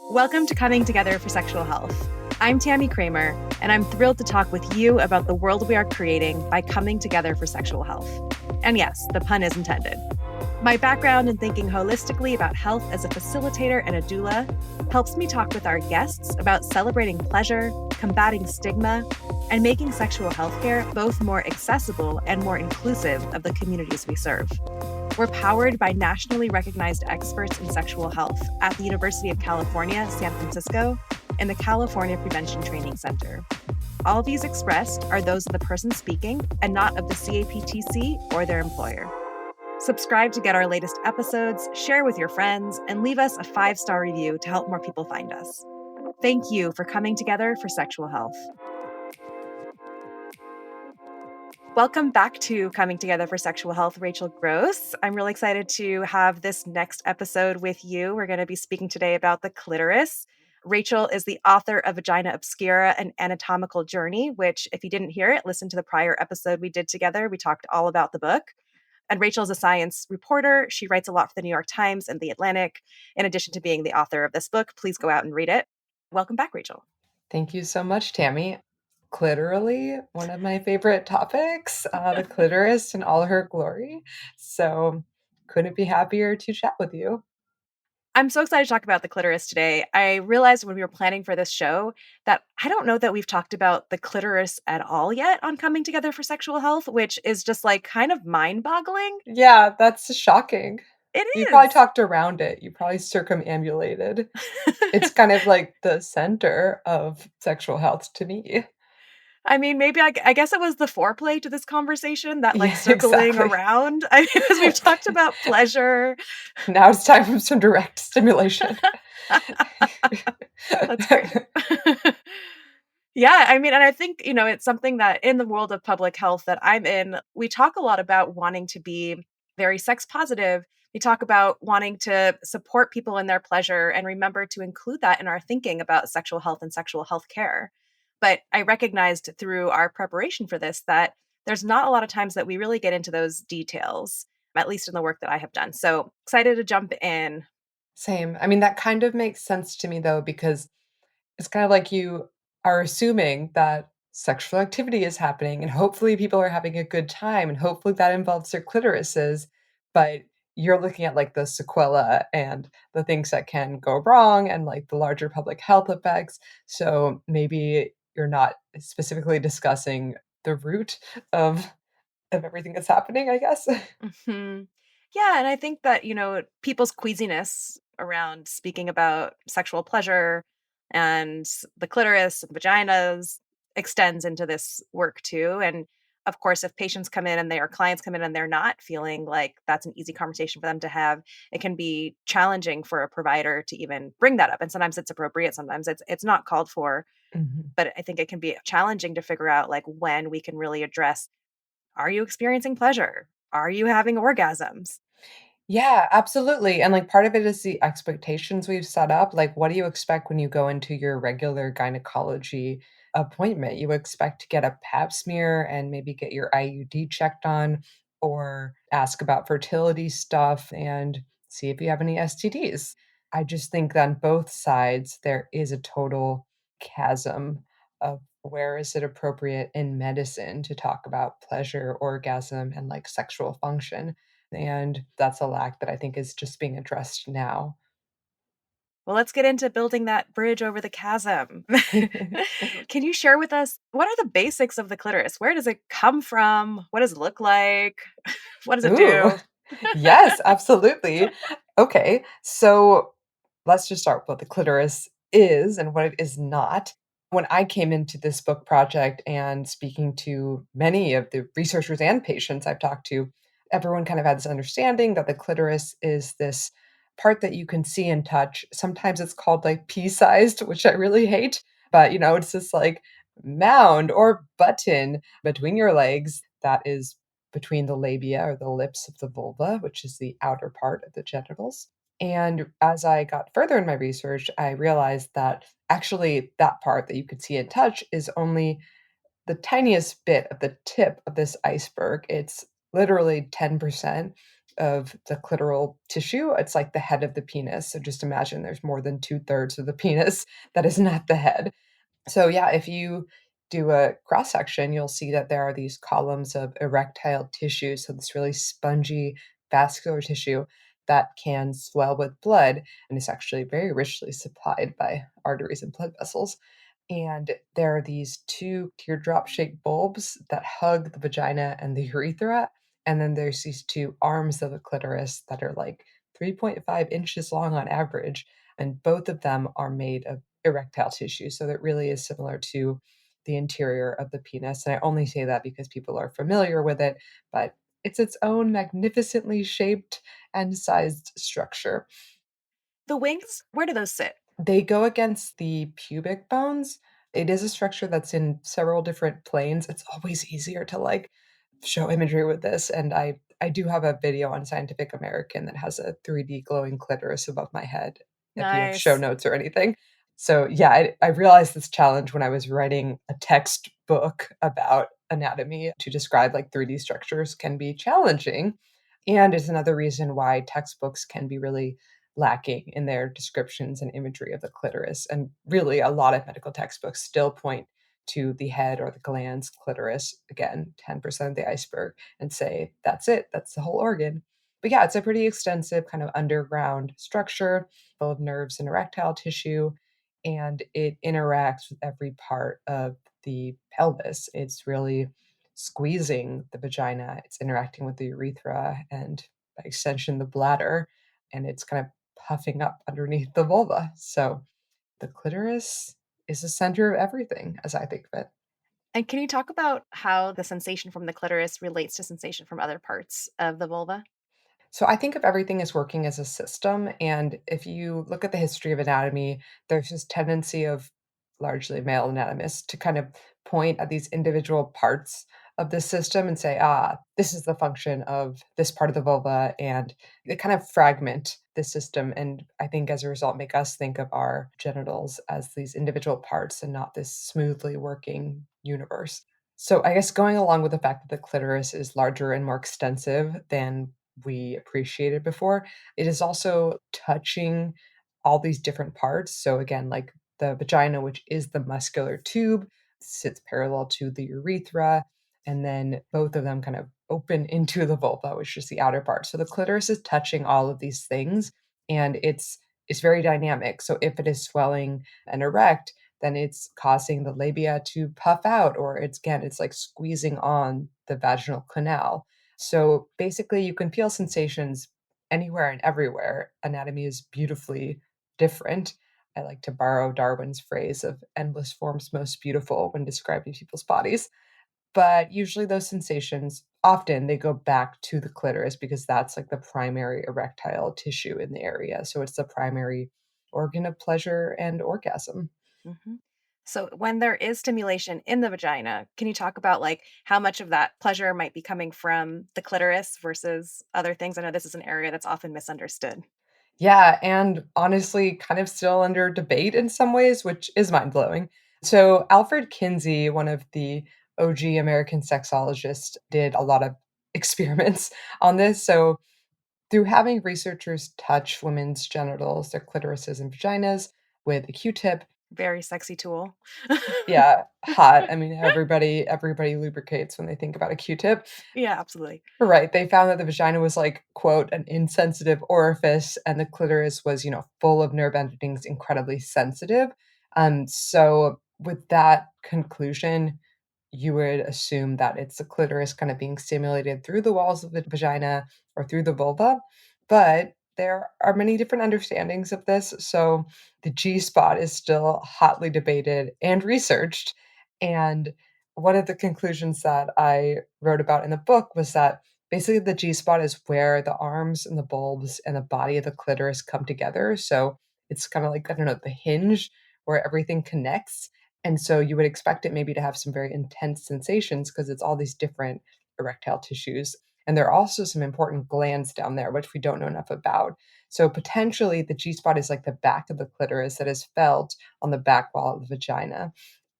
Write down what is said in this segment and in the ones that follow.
Welcome to Coming Together for Sexual Health. I'm Tammy Kramer, and I'm thrilled to talk with you about the world we are creating by coming together for sexual health. And yes, the pun is intended. My background in thinking holistically about health as a facilitator and a doula helps me talk with our guests about celebrating pleasure, combating stigma, and making sexual health care both more accessible and more inclusive of the communities we serve. We're powered by nationally recognized experts in sexual health at the University of California, San Francisco, and the California Prevention Training Center. All views expressed are those of the person speaking and not of the CAPTC or their employer. Subscribe to get our latest episodes, share with your friends, and leave us a 5-star review to help more people find us. Thank you for coming together for sexual health. Welcome back to Coming Together for Sexual Health, Rachel Gross. I'm really excited to have this next episode with you. We're going to be speaking today about the clitoris. Rachel is the author of Vagina Obscura, An Anatomical Journey, which, if you didn't hear it, listen to the prior episode we did together. We talked all about the book. And Rachel is a science reporter. She writes a lot for the New York Times and The Atlantic. In addition to being the author of this book, please go out and read it. Welcome back, Rachel. Thank you so much, Tammy. Cliterally, one of my favorite topics, the clitoris in all her glory. So couldn't be happier to chat with you. I'm so excited to talk about the clitoris today. I realized when we were planning for this show that I don't know that we've talked about the clitoris at all yet on Coming Together for Sexual Health, which is just like kind of mind-boggling. Yeah, that's shocking. It You probably is. talked around it. You probably circumambulated. It's kind of like the center of sexual health to me. I mean, maybe I guess it was the foreplay to this conversation, that like Yeah, circling exactly. around. I mean, because we've talked about pleasure. Now it's time for some direct stimulation. That's great. Yeah, I mean, and I think, it's something that in the world of public health that I'm in, we talk a lot about wanting to be very sex positive. We talk about wanting to support people in their pleasure and remember to include that in our thinking about sexual health and sexual health care. But I recognized through our preparation for this that there's not a lot of times that we really get into those details, at least in the work that I have done. So excited to jump in. Same. I mean, that kind of makes sense to me though, because it's kind of like you are assuming that sexual activity is happening and hopefully people are having a good time and hopefully that involves their clitorises, but you're looking at like the sequela and the things that can go wrong and like the larger public health effects. So maybe you're not specifically discussing the root of everything that's happening, I guess. Mhm. Yeah, and I think that, people's queasiness around speaking about sexual pleasure and the clitoris and vaginas extends into this work too. And of course, if patients come in and their clients come in and they're not feeling like that's an easy conversation for them to have, it can be challenging for a provider to even bring that up. And sometimes it's appropriate, sometimes it's not called for, Mhm. but I think it can be challenging to figure out like when we can really address, are you experiencing pleasure? Are you having orgasms? Yeah, absolutely. And like part of it is the expectations we've set up. Like, what do you expect when you go into your regular gynecology appointment? You expect to get a pap smear and maybe get your IUD checked on, or ask about fertility stuff and see if you have any STDs. I just think on both sides, there is a total chasm of where is it appropriate in medicine to talk about pleasure, orgasm, and like sexual function, and that's a lack that I think is just being addressed now. Well, let's get into building that bridge over the chasm. Can you share with us what are the basics of the clitoris? Where does it come from? What does it look like? What does it Ooh, do? yes, absolutely. Okay, so let's just start with what the clitoris is and what it is not. When I came into this book project and speaking to many of the researchers and patients I've talked to, everyone kind of had this understanding that the clitoris is this part that you can see and touch. Sometimes it's called like pea-sized, which I really hate, but it's this like mound or button between your legs that is between the labia or the lips of the vulva, which is the outer part of the genitals. And as I got further in my research, I realized that actually that part that you could see and touch is only the tiniest bit of the tip of this iceberg. It's literally 10% of the clitoral tissue. It's like the head of the penis. So just imagine there's more than two-thirds of the penis that is not the head. So yeah, if you do a cross section, you'll see that there are these columns of erectile tissue. So this really spongy vascular tissue that can swell with blood and is actually very richly supplied by arteries and blood vessels. And there are these two teardrop shaped bulbs that hug the vagina and the urethra. And then there's these two arms of the clitoris that are like 3.5 inches long on average. And both of them are made of erectile tissue. So that really is similar to the interior of the penis. And I only say that because people are familiar with it, but it's its own magnificently shaped and sized structure. The wings, where do those sit? They go against the pubic bones. It is a structure that's in several different planes. It's always easier to, like, show imagery with this, and I do have a video on Scientific American that has a 3D glowing clitoris above my head, if you have show Nice. notes or anything. So, yeah, I realized this challenge when I was writing a textbook about anatomy to describe, like, 3D structures can be challenging, and is another reason why textbooks can be really lacking in their descriptions and imagery of the clitoris. And really, a lot of medical textbooks still point to the head or the glans clitoris, again, 10% of the iceberg, and say, that's it, that's the whole organ. But yeah, it's a pretty extensive kind of underground structure full of nerves and erectile tissue, and it interacts with every part of the pelvis. It's really squeezing the vagina, it's interacting with the urethra, and by extension, the bladder, and it's kind of puffing up underneath the vulva. So the clitoris is the center of everything, as I think of it. And can you talk about how the sensation from the clitoris relates to sensation from other parts of the vulva? So I think of everything as working as a system. And if you look at the history of anatomy, there's this tendency of largely male anatomists to kind of point at these individual parts of the system and say, ah, this is the function of this part of the vulva. And they kind of fragment the system. And I think as a result, make us think of our genitals as these individual parts and not this smoothly working universe. So I guess going along with the fact that the clitoris is larger and more extensive than we appreciated before, it is also touching all these different parts. So again, like the vagina, which is the muscular tube, sits parallel to the urethra, and then both of them kind of open into the vulva, which is the outer part. So the clitoris is touching all of these things, and it's very dynamic. So if it is swelling and erect, then it's causing the labia to puff out, or it's like squeezing on the vaginal canal. So basically, you can feel sensations anywhere and everywhere. Anatomy is beautifully different. I like to borrow Darwin's phrase of endless forms most beautiful when describing people's bodies. But usually those sensations often they go back to the clitoris because that's like the primary erectile tissue in the area. So it's the primary organ of pleasure and orgasm. Mhm. So when there is stimulation in the vagina, can you talk about like how much of that pleasure might be coming from the clitoris versus other things? I know this is an area that's often misunderstood. Yeah, and honestly, kind of still under debate in some ways, which is mind blowing. So, Alfred Kinsey, one of the OG American sexologists, did a lot of experiments on this. So, through having researchers touch women's genitals, their clitorises and vaginas with a Q-tip, Very sexy tool. yeah, hot. I mean, everybody lubricates when they think about a Q-tip. Yeah, absolutely. Right, they found that the vagina was like, quote, "an insensitive orifice," and the clitoris was, full of nerve endings, incredibly sensitive. So with that conclusion, you would assume that it's the clitoris kind of being stimulated through the walls of the vagina or through the vulva, but there are many different understandings of this, so the G spot is still hotly debated and researched, and one of the conclusions that I wrote about in the book was that basically the G spot is where the arms and the bulbs and the body of the clitoris come together. So it's kind of like, I don't know, the hinge where everything connects. And so you would expect it maybe to have some very intense sensations because it's all these different erectile tissues. And there are also some important glands down there, which we don't know enough about. So potentially the G spot is like the back of the clitoris that is felt on the back wall of the vagina.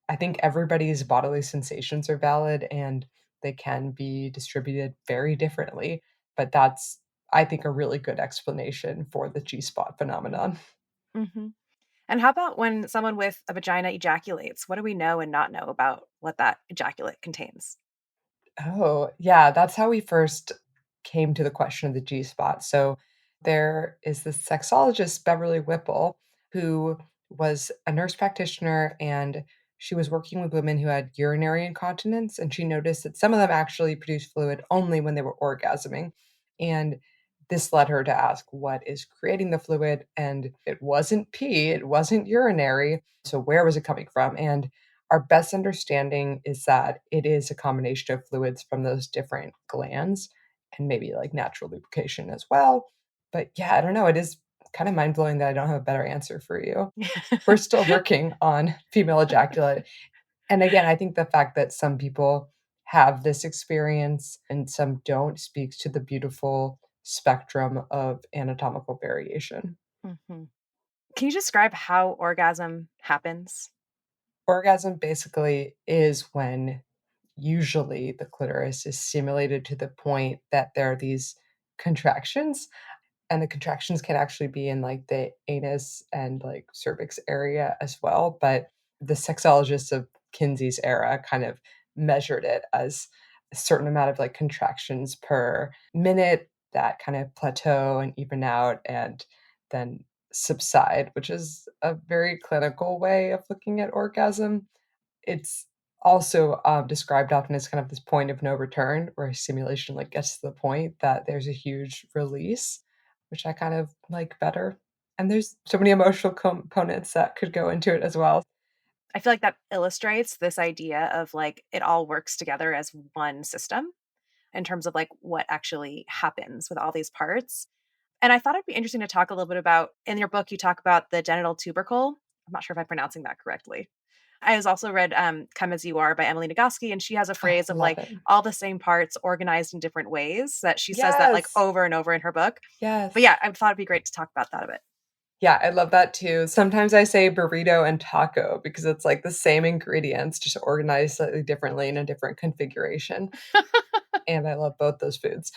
I think everybody's bodily sensations are valid and they can be distributed very differently, but that's I think, a really good explanation for the G spot phenomenon. Hmm. And how about when someone with a vagina ejaculates? What do we know and not know about what that ejaculate contains? Oh, yeah, that's how we first came to the question of the G spot. So there is this sexologist, Beverly Whipple, who was a nurse practitioner, and she was working with women who had urinary incontinence, and she noticed that some of them actually produced fluid only when they were orgasming. And this led her to ask what is creating the fluid, and it wasn't pee, it wasn't urinary. So where was it coming from? And our best understanding is that it is a combination of fluids from those different glands and maybe like natural lubrication as well. But yeah, I don't know. It is kind of mind blowing that I don't have a better answer for you. We're still working on female ejaculate. And again, I think the fact that some people have this experience and some don't speaks to the beautiful spectrum of anatomical variation. Hmm. Can you describe how orgasm happens? Orgasm basically is when usually the clitoris is stimulated to the point that there are these contractions, and the contractions can actually be in like the anus and like cervix area as well. But the sexologists of Kinsey's era kind of measured it as a certain amount of like contractions per minute that kind of plateau and even out and then subside, which is a very clinical way of looking at orgasm. It's also, described often as kind of this point of no return where stimulation, like, gets to the point that there's a huge release, which I kind of like better, and there's so many emotional components that could go into it as well. I feel like that illustrates this idea of like it all works together as one system in terms of like what actually happens with all these parts. And I thought it'd be interesting to talk a little bit about in your book, you talk about the genital tubercle. I'm not sure if I'm pronouncing that correctly. I was also read Come As You Are by Emily Nagoski, and she has a Oh, phrase of love like it. all the same parts organized in different ways that she says that like Yes, over and over in her book. But yes. yeah, I thought it'd be great to talk about that a bit. Yeah, I love that too. Sometimes I say burrito and taco because it's, like, the same ingredients, just organized slightly differently in a different configuration, and I love both those foods.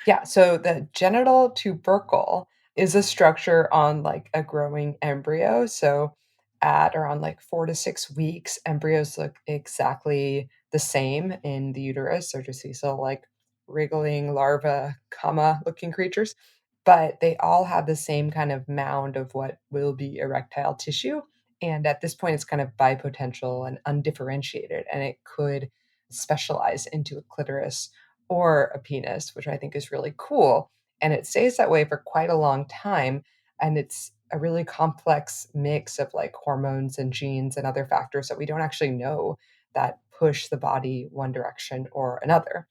Yeah, so the genital tubercle is a structure on like a growing embryo. So at around like 4 to 6 weeks, embryos look exactly the same in the uterus. They're just these little like wriggling larva, comma looking creatures, but they all have the same kind of mound of what will be erectile tissue. And at this point, it's kind of bipotential and undifferentiated, and it could specialize into a clitoris or a penis, which I think is really cool. And it stays that way for quite a long time. And it's a really complex mix of like hormones and genes and other factors that we don't actually know that push the body one direction or another.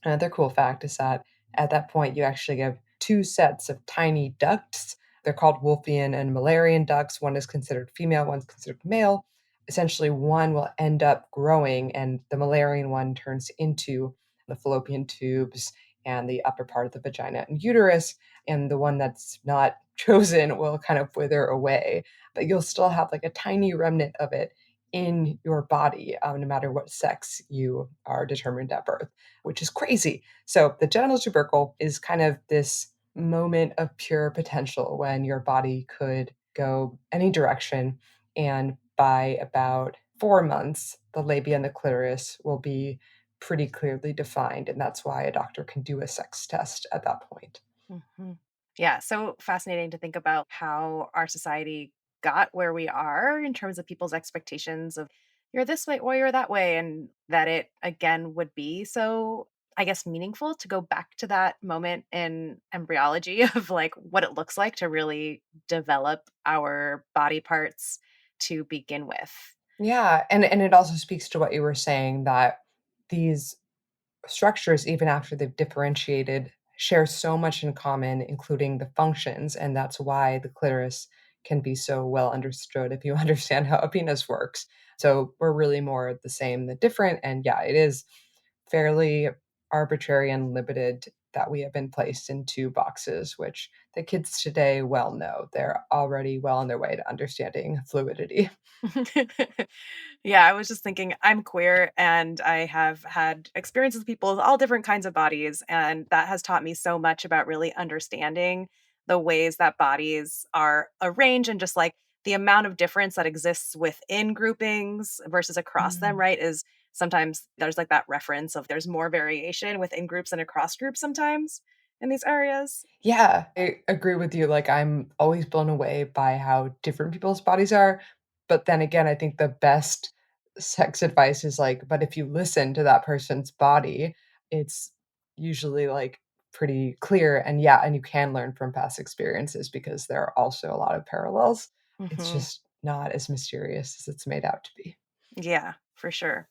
Another cool fact is that at that point, you actually have two sets of tiny ducts. They're called Wolffian and Mullerian ducts. One is considered female, one's considered male. Essentially, one will end up growing, and the Mullerian one turns into the fallopian tubes and the upper part of the vagina and uterus. And the one that's not chosen will kind of wither away, but you'll still have like a tiny remnant of it in your body, no matter what sex you are determined at birth, which is crazy. So the genital tubercle is kind of this moment of pure potential when your body could go any direction. And by about 4 months, the labia and the clitoris will be pretty clearly defined. And that's why a doctor can do a sex test at that point. Mhm. Yeah, so fascinating to think about how our society got where we are in terms of people's expectations of you're this way or you're that way, and that it again would be so, I guess, meaningful to go back to that moment in embryology of like what it looks like to really develop our body parts to begin with. Yeah, and it also speaks to what you were saying that these structures, even after they've differentiated, share so much in common, including the functions, and that's why the clitoris can be so well understood if you understand how a penis works. So we're really more the same than different, and yeah, it is fairly arbitrary and limited that we have been placed into boxes, which the kids today well know. They're already well on their way to understanding fluidity. Yeah, I was just thinking I'm queer and I have had experiences with people with all different kinds of bodies. And that has taught me so much about really understanding the ways that bodies are arranged and just like the amount of difference that exists within groupings versus across them, Mm. right? Is sometimes there's like that reference of there's more variation within groups and across groups sometimes in these areas. Yeah, I agree with you. Like, I'm always blown away by how different people's bodies are. But then again, I think the best sex advice is like, but if you listen to that person's body, it's usually like pretty clear. And yeah, and you can learn from past experiences because there are also a lot of parallels. It's Hmm. just not as mysterious as it's made out to be. Yeah, for sure.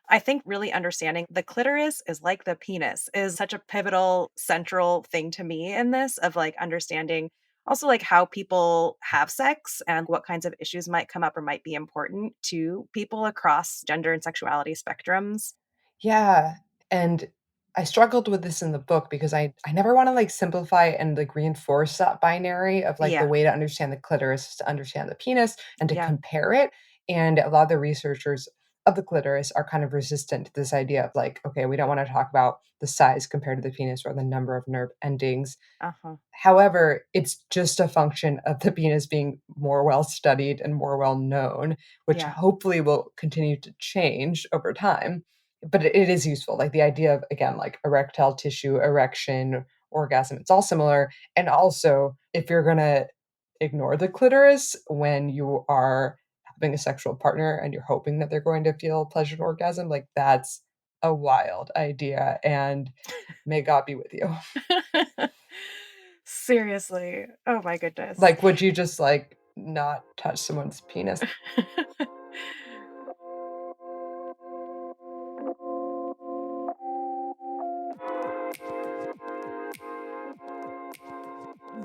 I think really understanding the clitoris is like the penis is such a pivotal central thing to me in this of like understanding also like how people have sex and what kinds of issues might come up or might be important to people across gender and sexuality spectrums. Yeah, and I struggled with this in the book because I never wanna, like, simplify and, like, reinforce that binary of, like, the Yeah. way to understand the clitoris is to understand the penis and to Yeah. compare it, and a lot of the researchers of the clitoris are kind of resistant to this idea of, like, "Okay, we don't wanna talk about the size compared to the penis or the number of nerve endings." Uh-huh. However, it's just a function of the penis being more well studied and more well known, which Yeah. hopefully will continue to change over time. But it is useful. Like the idea of, again, like erectile tissue, erection, orgasm, it's all similar. And also, if you're going to ignore the clitoris when you are having a sexual partner and you're hoping that they're going to feel pleasure and orgasm, like that's a wild idea. And may God be with you. Seriously. Oh my goodness. Like, would you just, like, not touch someone's penis?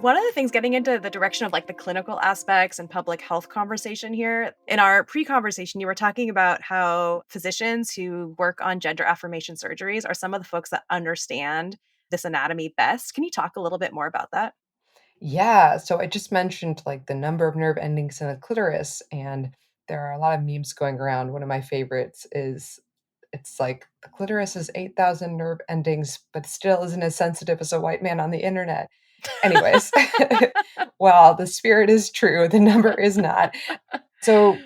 One of the things getting into the direction of like the clinical aspects and public health conversation here, in our pre conversation, you were talking about how physicians who work on gender affirmation surgeries are some of the folks that understand this anatomy best. Can you talk a little bit more about that? Yeah, so I just mentioned, like, the number of nerve endings in the clitoris, and there are a lot of memes going around. One of my favorites is it's like, "The clitoris has 8,000 nerve endings, but still isn't as sensitive as a white man on the internet." Anyways, while the spirit is true, the number is not. So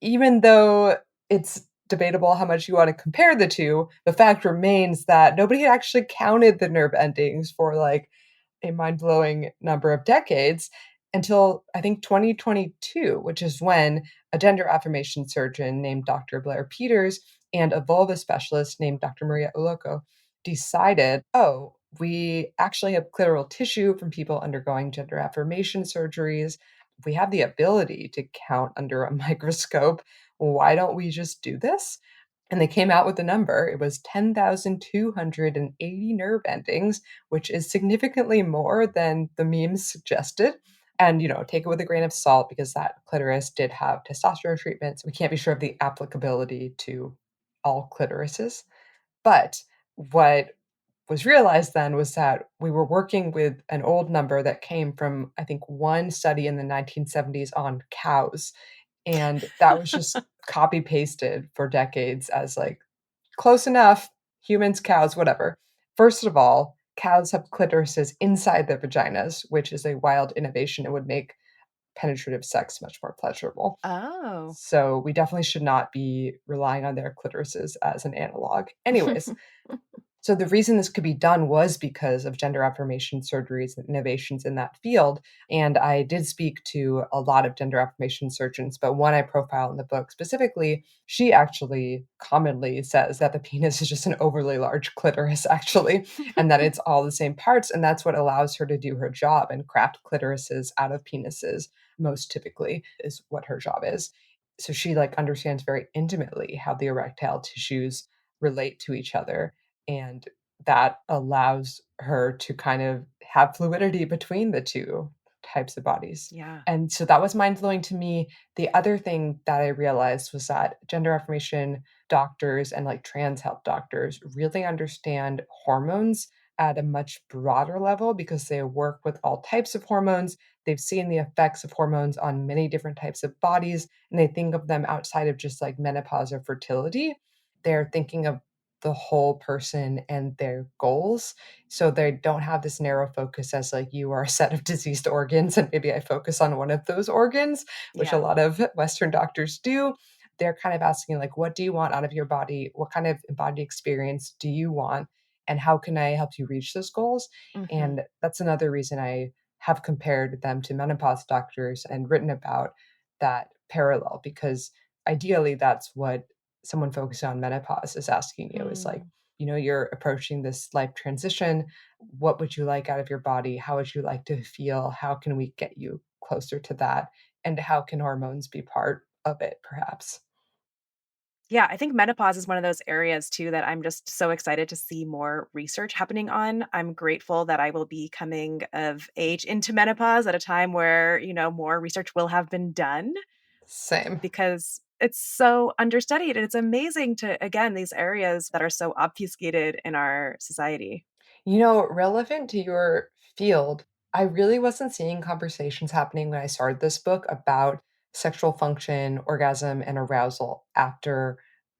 even though it's debatable how much you wanna compare the 2, the fact remains that nobody had actually counted the nerve endings for, like, a mind-blowing number of decades until, I think, 2022, which is when a gender affirmation surgeon named Dr. Blair Peters and a vulva specialist named Dr. Maria Uloko decided, "Oh, we actually have clitoral tissue from people undergoing gender affirmation surgeries. We have the ability to count under a microscope. Why don't we just do this?" And they came out with a number. It was 10,280 nerve endings, which is significantly more than the memes suggested. And, take it with a grain of salt because that clitoris did have testosterone treatments. We can't be sure of the applicability to all clitorises. But what was realized then was that we were working with an old number that came from, I think, one study in the 1970s on cows. And that was just copy pasted for decades as like close enough, humans, cows, whatever. First of all, cows have clitorises inside their vaginas, which is a wild innovation and would make penetrative sex much more pleasurable. Oh. So we definitely should not be relying on their clitorises as an analog. Anyways, so the reason this could be done was because of gender affirmation surgeries and innovations in that field. And I did speak to a lot of gender affirmation surgeons, but one I profile in the book specifically, she actually commonly says that the penis is just an overly large clitoris, actually, and that it's all the same parts. And that's what allows her to do her job and craft clitorises out of penises, most typically, is what her job is. So she like understands very intimately how the erectile tissues relate to each other, and that allows her to kind of have fluidity between the 2 types of bodies. Yeah. And so that was mind-blowing to me. The other thing that I realized was that gender affirmation doctors and, like, trans health doctors really understand hormones at a much broader level because they work with all types of hormones. They've seen the effects of hormones on many different types of bodies, and they think of them outside of just like menopause or fertility. They're thinking of the whole person and their goals. So they don't have this narrow focus as like you are a set of diseased organs and maybe I focus on one of those organs, which a Yeah. lot of Western doctors do. They're kind of asking like, what do you want out of your body? What kind of embodied experience do you want? And how can I help you reach those goals? Hmm. And that's another reason I have compared them to menopause doctors and written about that parallel because ideally that's what someone focused on menopause is asking you is like, Mm. you're approaching this life transition. What would you like out of your body? How would you like to feel? How can we get you closer to that? And how can hormones be part of it, perhaps? Yeah, I think menopause is one of those areas too that I'm just so excited to see more research happening on. I'm grateful that I will be coming of age into menopause at a time where, more research will have been done Same. because it's so understudied and it's amazing to again these areas that are so obfuscated in our society. Relevant to your field, I really wasn't seeing conversations happening when I started this book about sexual function, orgasm, and arousal after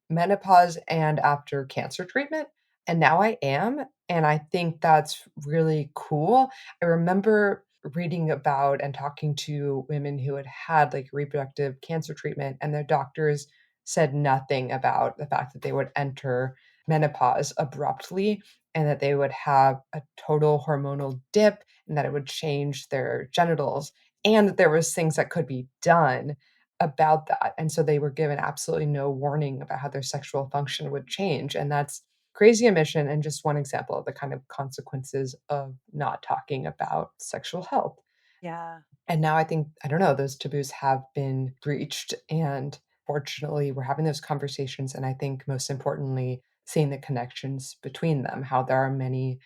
menopause and after cancer treatment. And now I am. And I think that's really cool. I remember reading about and talking to women who had had like reproductive cancer treatment, and their doctors said nothing about the fact that they would enter menopause abruptly and that they would have a total hormonal dip and that it would change their genitals and that there was things that could be done about that. And so they were given absolutely no warning about how their sexual function would change. And that's crazy omission and just one example of the kind of consequences of not talking about sexual health. Yeah. And now I think, I don't know, those taboos have been breached. And fortunately, we're having those conversations. And I think most importantly, seeing the connections between them, how there are many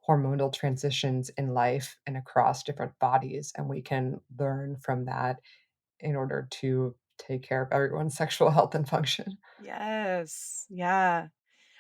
hormonal transitions in life and across different bodies. And we can learn from that in order to take care of everyone's sexual health and function. Yes. Yeah.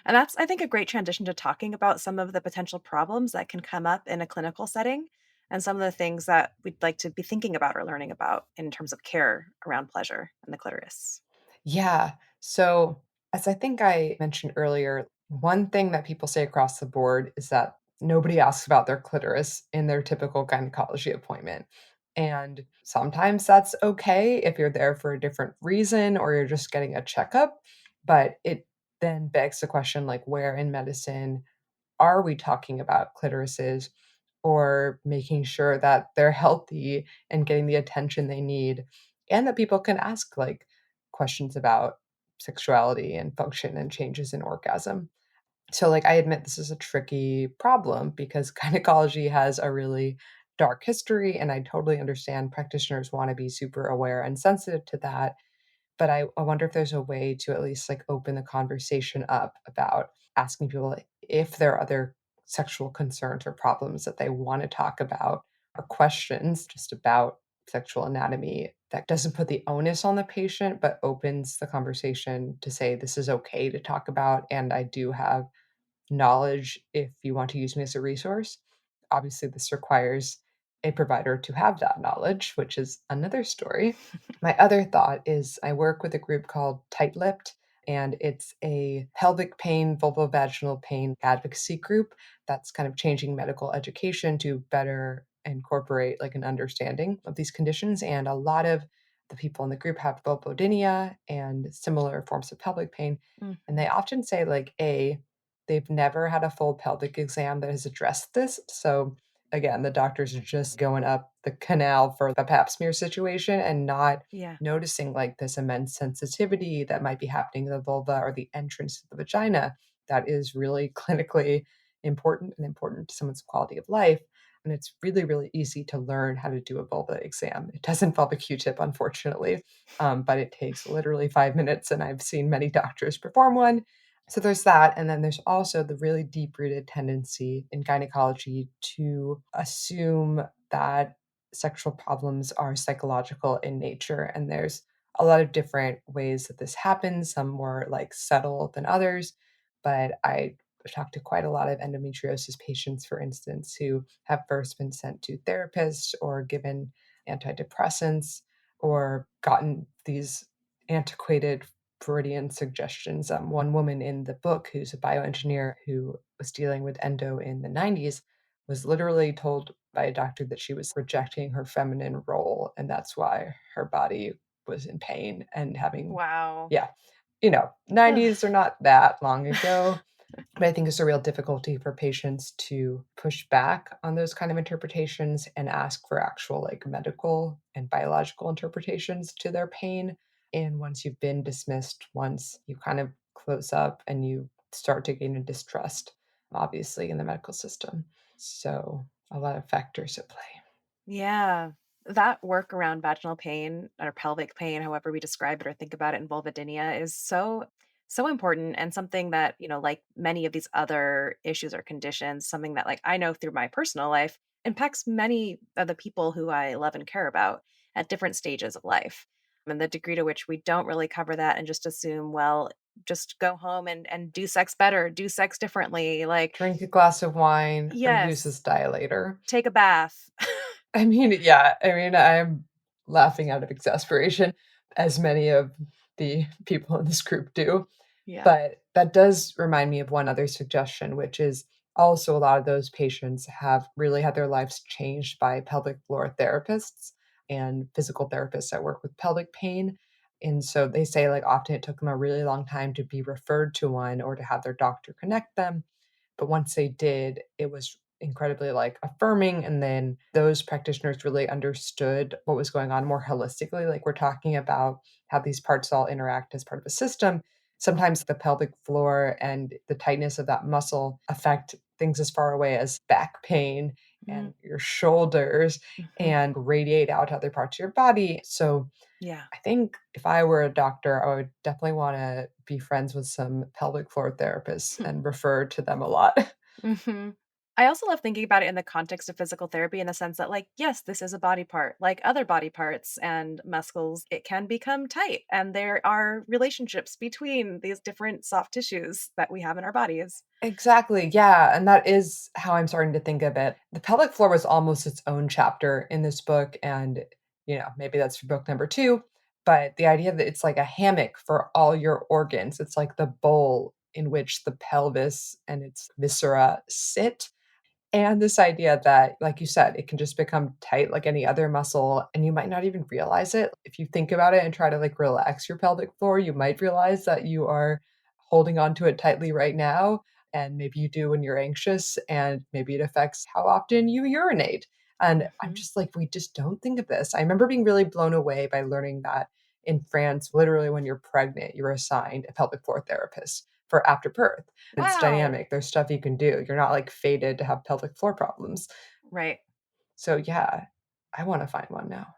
And that's, I think, a great transition to talking about some of the potential problems that can come up in a clinical setting and some of the things that we'd like to be thinking about or learning about in terms of care around pleasure and the clitoris. Yeah. So, as I think I mentioned earlier, one thing that people say across the board is that nobody asks about their clitoris in their typical gynecology appointment. And sometimes that's okay if you're there for a different reason or you're just getting a checkup. But it then begs the question like, where in medicine are we talking about clitorises or making sure that they're healthy and getting the attention they need and that people can ask like questions about sexuality and function and changes in orgasm. So like I admit this is a tricky problem because gynecology has a really dark history and I totally understand practitioners want to be super aware and sensitive to that, but I wonder if there's a way to at least like open the conversation up about asking people like, if there are other sexual concerns or problems that they want to talk about or questions just about sexual anatomy that doesn't put the onus on the patient, but opens the conversation to say, this is okay to talk about. And I do have knowledge if you want to use me as a resource. Obviously, this requires a provider to have that knowledge, which is another story. My other thought is I work with a group called Tight Lipped, and it's a pelvic pain, vulvovaginal pain advocacy group that's kind of changing medical education to better incorporate like an understanding of these conditions. And a lot of the people in the group have vulvodynia and similar forms of pelvic pain. And Mhm. they often say, like, they've never had a full pelvic exam that has addressed this. So again, the doctors are just going up the canal for the pap smear situation and not Yeah. noticing like this immense sensitivity that might be happening in the vulva or the entrance to the vagina that is really clinically important and important to someone's quality of life. And it's really, really easy to learn how to do a vulva exam. It does involve a Q-tip, unfortunately, but it takes literally 5 minutes, and I've seen many doctors perform one. So there's that. And then there's also the really deep rooted tendency in gynecology to assume that sexual problems are psychological in nature. And there's a lot of different ways that this happens, some more like subtle than others. But I I've talked to quite a lot of endometriosis patients, for instance, who have first been sent to therapists or given antidepressants or gotten these antiquated Freudian suggestions. One woman in the book, who's a bioengineer who was dealing with endo in the 90s, was literally told by a doctor that she was rejecting her feminine role. And that's why her body was in pain and having, Wow. yeah, 90s are not that long ago. But I think it's a real difficulty for patients to push back on those kind of interpretations and ask for actual like medical and biological interpretations to their pain. And once you've been dismissed, once you kind of close up and you start to gain a distrust, obviously, in the medical system. So a lot of factors at play. Yeah. That work around vaginal pain or pelvic pain, however we describe it or think about it in vulvodynia, is so important and something that, like many of these other issues or conditions, something that like I know through my personal life impacts many of the people who I love and care about at different stages of life. And the degree to which we don't really cover that and just assume, well, just go home and do sex better, do sex differently. Like, Drink a glass of wine or use yes, this dilator. take a bath. I mean, yeah, I mean, I'm laughing out of exasperation, as many of the people in this group do. Yeah. But that does remind me of one other suggestion, which is also a lot of those patients have really had their lives changed by pelvic floor therapists and physical therapists that work with pelvic pain. And so they say, like, often it took them a really long time to be referred to one or to have their doctor connect them. But once they did, it was incredibly like affirming. And then those practitioners really understood what was going on more holistically. Like we're talking about how these parts all interact as part of a system. Sometimes the pelvic floor and the tightness of that muscle affect things as far away as back pain Mm, and your shoulders mhm. and radiate out to other parts of your body. So Yeah. I think if I were a doctor, I would definitely want to be friends with some pelvic floor therapists and refer to them a lot. Mhm. I also love thinking about it in the context of physical therapy in the sense that, like, yes, this is a body part. Like other body parts and muscles, it can become tight. And there are relationships between these different soft tissues that we have in our bodies. Exactly. Yeah. And that is how I'm starting to think of it. The pelvic floor was almost its own chapter in this book. And, maybe that's for book number two. But the idea that it's like a hammock for all your organs, it's like the bowl in which the pelvis and its viscera sit. And this idea that, like you said, it can just become tight like any other muscle, and you might not even realize it. If you think about it and try to like relax your pelvic floor, you might realize that you are holding onto it tightly right now. And maybe you do when you're anxious, and maybe it affects how often you urinate. And I'm Mhm. just like, we just don't think of this. I remember being really blown away by learning that in France, literally when you're pregnant, you're assigned a pelvic floor therapist for after birth. It's Wow. dynamic. There's stuff you can do. You're not, like, fated to have pelvic floor problems. Right. So, yeah, I wanna find one now.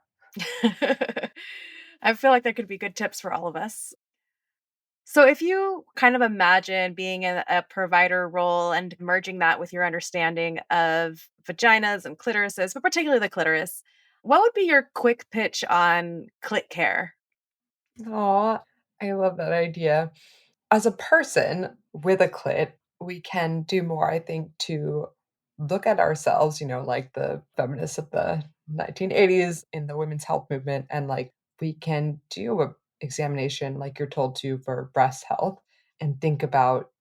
I feel like there could be good tips for all of us. So, if you kind of imagine being in a provider role and merging that with your understanding of vaginas and clitorises, but particularly the clitoris, what would be your quick pitch on clit care? Aw, I love that idea. As a person with a clit, we can do more, I think, to look at ourselves, like the feminists of the 1980s in the women's health movement, and, like, we can do a examination like you're told to for breast health and think about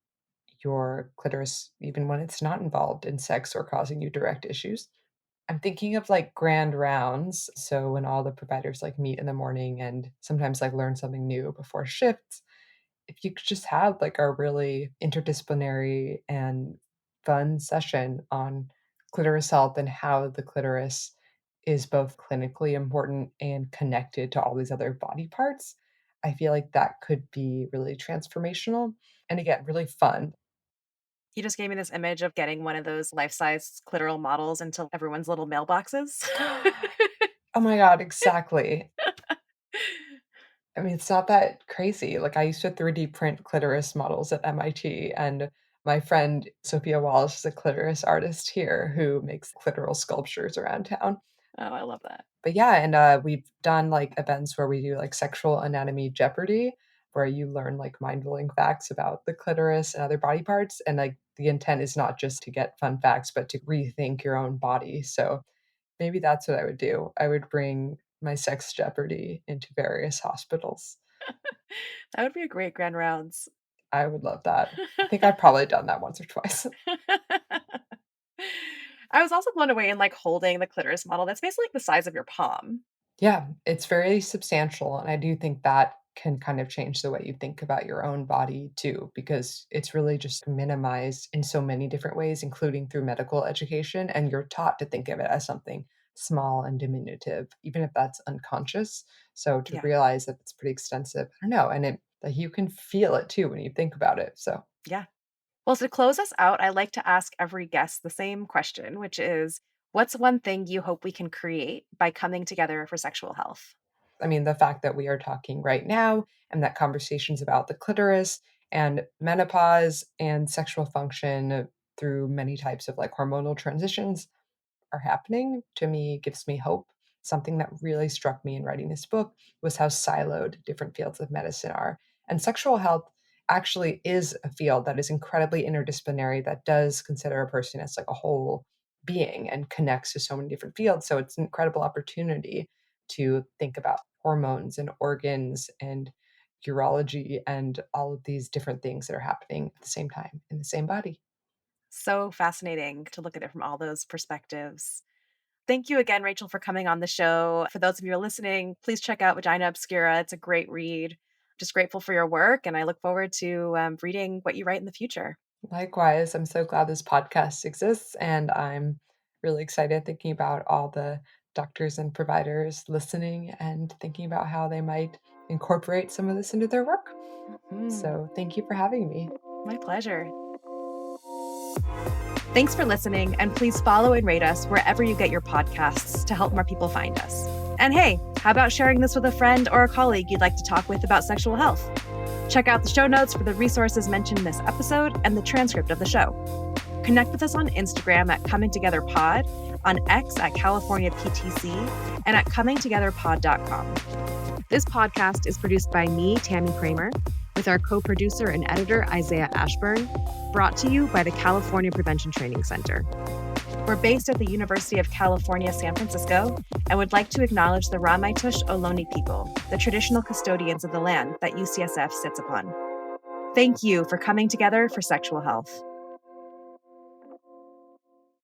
your clitoris even when it's not involved in sex or causing you direct issues. I'm thinking of like grand rounds. So when all the providers like meet in the morning and sometimes like learn something new before shifts, if you could just have like a really interdisciplinary and fun session on clitoris health and how the clitoris is both clinically important and connected to all these other body parts, I feel like that could be really transformational and again, really fun. You just gave me this image of getting one of those life-size clitoral models into everyone's little mailboxes. Oh my god, exactly. I mean, it's not that crazy. Like, I used to 3D print clitoris models at MIT, and my friend Sophia Wallace is a clitoris artist here who makes clitoral sculptures around town. Oh, I love that. But yeah, and we've done like events where we do like sexual anatomy Jeopardy, where you learn like mind blowing facts about the clitoris and other body parts. And like the intent is not just to get fun facts, but to rethink your own body. So maybe that's what I would do. I would bring my sex jeopardy into various hospitals. That would be a great grand rounds. I would love that. I think I've probably done that once or twice. I was also blown away in like holding the clitoris model. That's basically like the size of your palm. Yeah, it's very substantial, and I do think that can kind of change the way you think about your own body too, because it's really just minimized in so many different ways, including through medical education, and you're taught to think of it as something small and diminutive, even if that's unconscious. So to Yeah. realize that it's pretty extensive, I don't know, and it like you can feel it too when you think about it. So Yeah. Well, to close us out, I like to ask every guest the same question, which is what's one thing you hope we can create by coming together for sexual health? I mean, the fact that we are talking right now and that conversations about the clitoris and menopause and sexual function through many types of like hormonal transitions are happening to me gives me hope. Something that really struck me in writing this book was how siloed different fields of medicine are. And sexual health actually is a field that is incredibly interdisciplinary, that does consider a person as like a whole being and connects to so many different fields. So it's an incredible opportunity to think about hormones and organs and urology and all of these different things that are happening at the same time in the same body. So fascinating to look at it from all those perspectives. Thank you again, Rachel, for coming on the show. For those of you who are listening, please check out Vagina Obscura. It's a great read. Just grateful for your work, and I look forward to reading what you write in the future. Likewise, I'm so glad this podcast exists, and I'm really excited thinking about all the doctors and providers listening and thinking about how they might incorporate some of this into their work. Mhm. So, thank you for having me. My pleasure. Thanks for listening, and please follow and rate us wherever you get your podcasts to help more people find us. And hey, how about sharing this with a friend or a colleague you'd like to talk with about sexual health? Check out the show notes for the resources mentioned in this episode and the transcript of the show. Connect with us on Instagram at Coming Together Pod, on X at California PTC, and at comingtogetherpod.com. This podcast is produced by me, Tammy Kramer, with our co-producer and editor, Isaiah Ashburn, brought to you by the California Prevention Training Center. We're based at the University of California, San Francisco, and would like to acknowledge the Ramaytush Ohlone people, the traditional custodians of the land that UCSF sits upon. Thank you for coming together for sexual health.